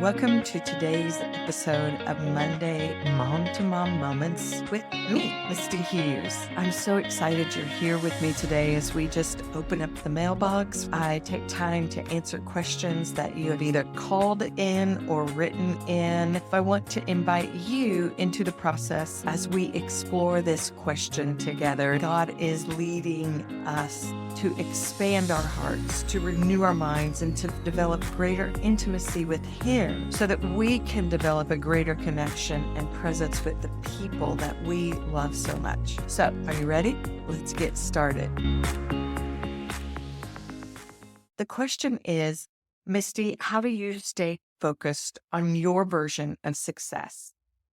Welcome to today's episode of Monday Mom to Mom Moments with me, Misty Hughes. I'm so excited you're here with me today as we just open up the mailbox. I take time to answer questions that you have either called in or written in. I want to invite you into the process as we explore this question together. God is leading us to expand our hearts, to renew our minds, and to develop greater intimacy with Him so that we can develop a greater connection and presence with the people that we love so much. So, are you ready? Let's get started. The question is, Misty, how do you stay focused on your version of success,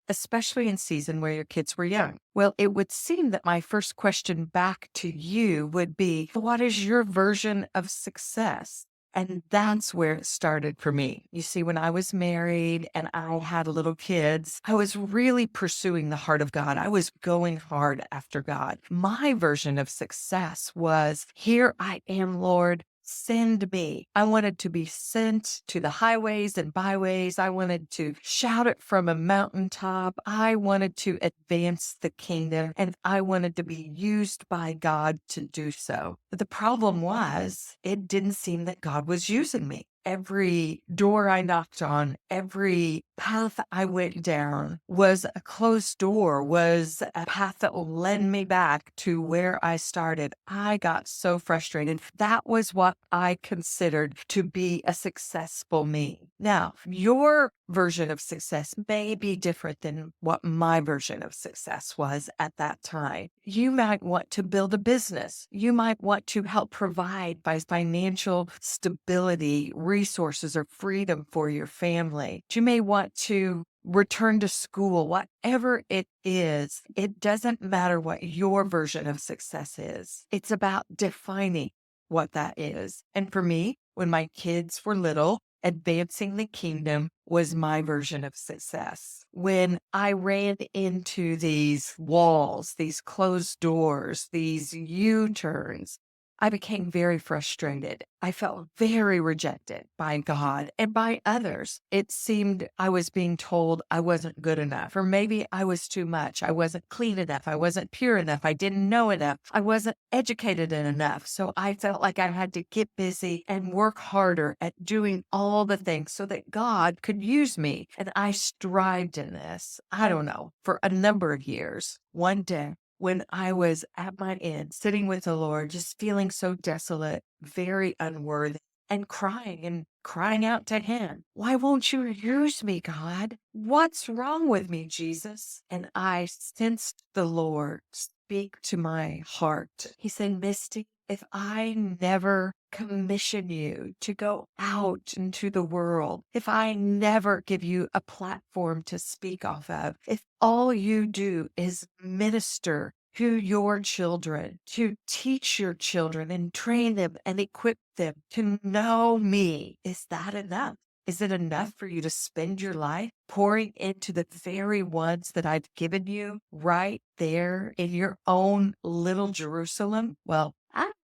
especially in season where your kids were young? Well, it would seem that my first question back to you would be, what is your version of success? And that's where it started for me. You see, when I was married and I had little kids, I was really pursuing the heart of God. I was going hard after God. My version of success was, here I am, Lord. Send me. I wanted to be sent to the highways and byways. I wanted to shout it from a mountaintop. I wanted to advance the kingdom, and I wanted to be used by God to do so. But the problem was, it didn't seem that God was using me. Every door I knocked on, every path I went down was a closed door, was a path that led me back to where I started. I got so frustrated. That was what I considered to be a successful me. Now, your version of success may be different than what my version of success was at that time. You might want to build a business. You might want to help provide by financial stability, resources, or freedom for your family. You may want to return to school, whatever it is. It doesn't matter what your version of success is. It's about defining what that is. And for me, when my kids were little, advancing the kingdom was my version of success. When I ran into these walls, these closed doors, these U-turns, I became very frustrated. I felt very rejected by God and by others. It seemed I was being told I wasn't good enough, or maybe I was too much. I wasn't clean enough. I wasn't pure enough. I didn't know enough. I wasn't educated enough. So I felt like I had to get busy and work harder at doing all the things so that God could use me. And I strived in this, I don't know, for a number of years. One day, when I was at my end, sitting with the Lord, just feeling so desolate, very unworthy, and crying out to Him, why won't you use me, God? What's wrong with me, Jesus? And I sensed the Lord speak to my heart. He said, Misty, if I never commission you to go out into the world, if I never give you a platform to speak off of, if all you do is minister to your children, to teach your children and train them and equip them to know me, is that enough? Is it enough for you to spend your life pouring into the very ones that I've given you right there in your own little Jerusalem? Well,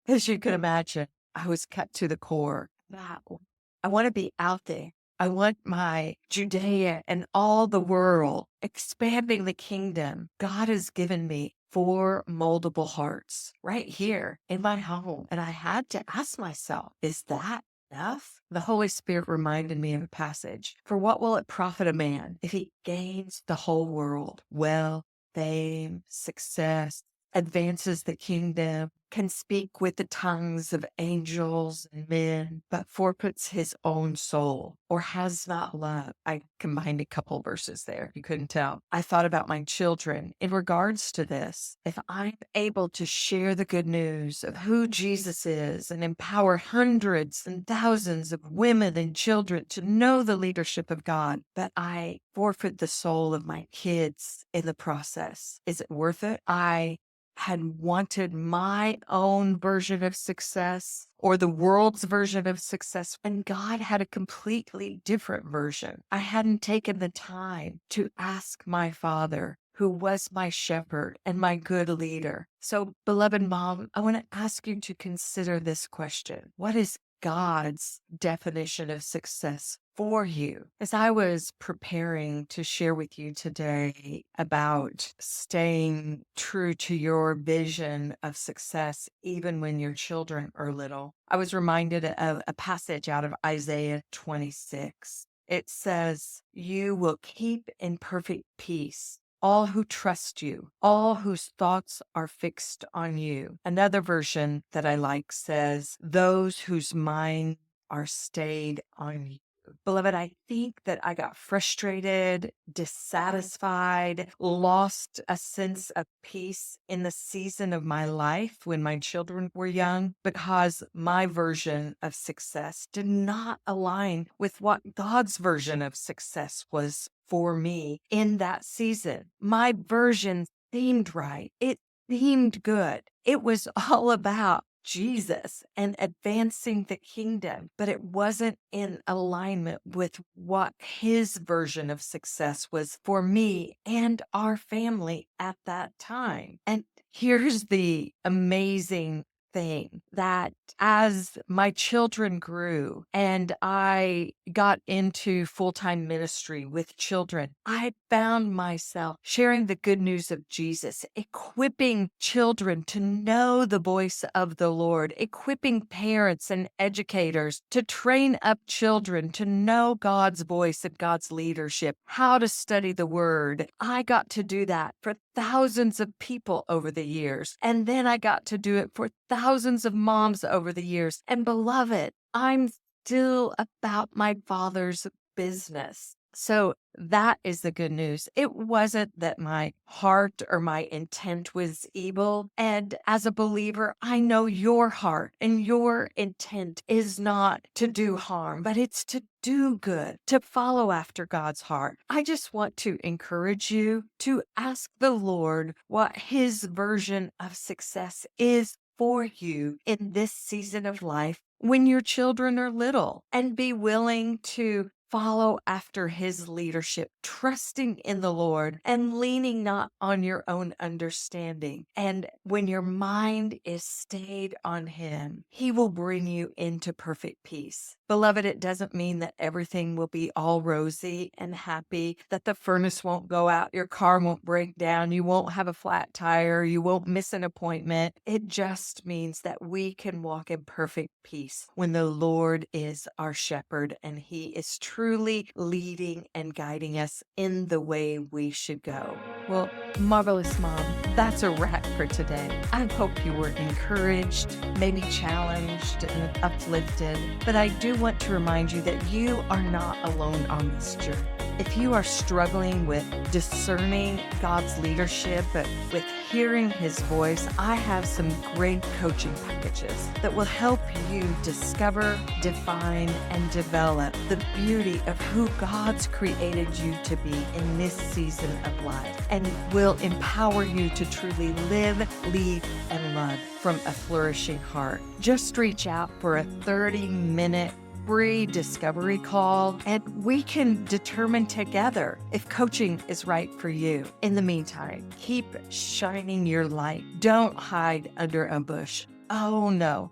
as you can imagine, I was cut to the core. Wow. I want to be out there. I want my Judea and all the world expanding the kingdom. God has given me 4 moldable hearts right here in my home. And I had to ask myself, is that enough? The Holy Spirit reminded me of a passage. For what will it profit a man if he gains the whole world? Wealth, fame, success, advances the kingdom, can speak with the tongues of angels and men, but forfeits his own soul, or has not love. I combined a couple verses there. You couldn't tell. I thought about my children in regards to this. If I'm able to share the good news of who Jesus is and empower hundreds and thousands of women and children to know the leadership of God, but I forfeit the soul of my kids in the process, is it worth it? I had wanted my own version of success or the world's version of success, and God had a completely different version. I hadn't taken the time to ask my Father, who was my shepherd and my good leader. So, beloved mom, I want to ask you to consider this question. What is God's definition of success for you. As I was preparing to share with you today about staying true to your vision of success, even when your children are little, I was reminded of a passage out of Isaiah 26. It says, "You will keep in perfect peace all who trust you, all whose thoughts are fixed on you." Another version that I like says, "Those whose minds are stayed on you." Beloved, I think that I got frustrated, dissatisfied, lost a sense of peace in the season of my life when my children were young because my version of success did not align with what God's version of success was for me in that season. My version seemed right. It seemed good. It was all about Jesus and advancing the kingdom, but it wasn't in alignment with what his version of success was for me and our family at that time. And here's the amazing thing, that as my children grew and I got into full-time ministry with children, I found myself sharing the good news of Jesus, equipping children to know the voice of the Lord, equipping parents and educators to train up children to know God's voice and God's leadership, how to study the word. I got to do that for thousands of people over the years. And then I got to do it for thousands of moms over the years. And beloved, I'm still about my Father's business. So that is the good news. It wasn't that my heart or my intent was evil. And as a believer, I know your heart and your intent is not to do harm, but it's to do good, to follow after God's heart. I just want to encourage you to ask the Lord what his version of success is for you in this season of life when your children are little, and be willing to follow after his leadership, trusting in the Lord and leaning not on your own understanding. And when your mind is stayed on him, he will bring you into perfect peace. Beloved, it doesn't mean that everything will be all rosy and happy, that the furnace won't go out, your car won't break down, you won't have a flat tire, you won't miss an appointment. It just means that we can walk in perfect peace when the Lord is our shepherd and he is truly leading and guiding us in the way we should go. Well, marvelous mom, that's a wrap for today. I hope you were encouraged, maybe challenged and uplifted, but I do want to remind you that you are not alone on this journey. If you are struggling with discerning God's leadership, but with hearing his voice, I have some great coaching packages that will help you discover, define, and develop the beauty of who God's created you to be in this season of life, and will empower you to truly live, lead, and love from a flourishing heart. Just reach out for a 30-minute free discovery call, and we can determine together if coaching is right for you. In the meantime, keep shining your light. Don't hide under a bush. Oh no,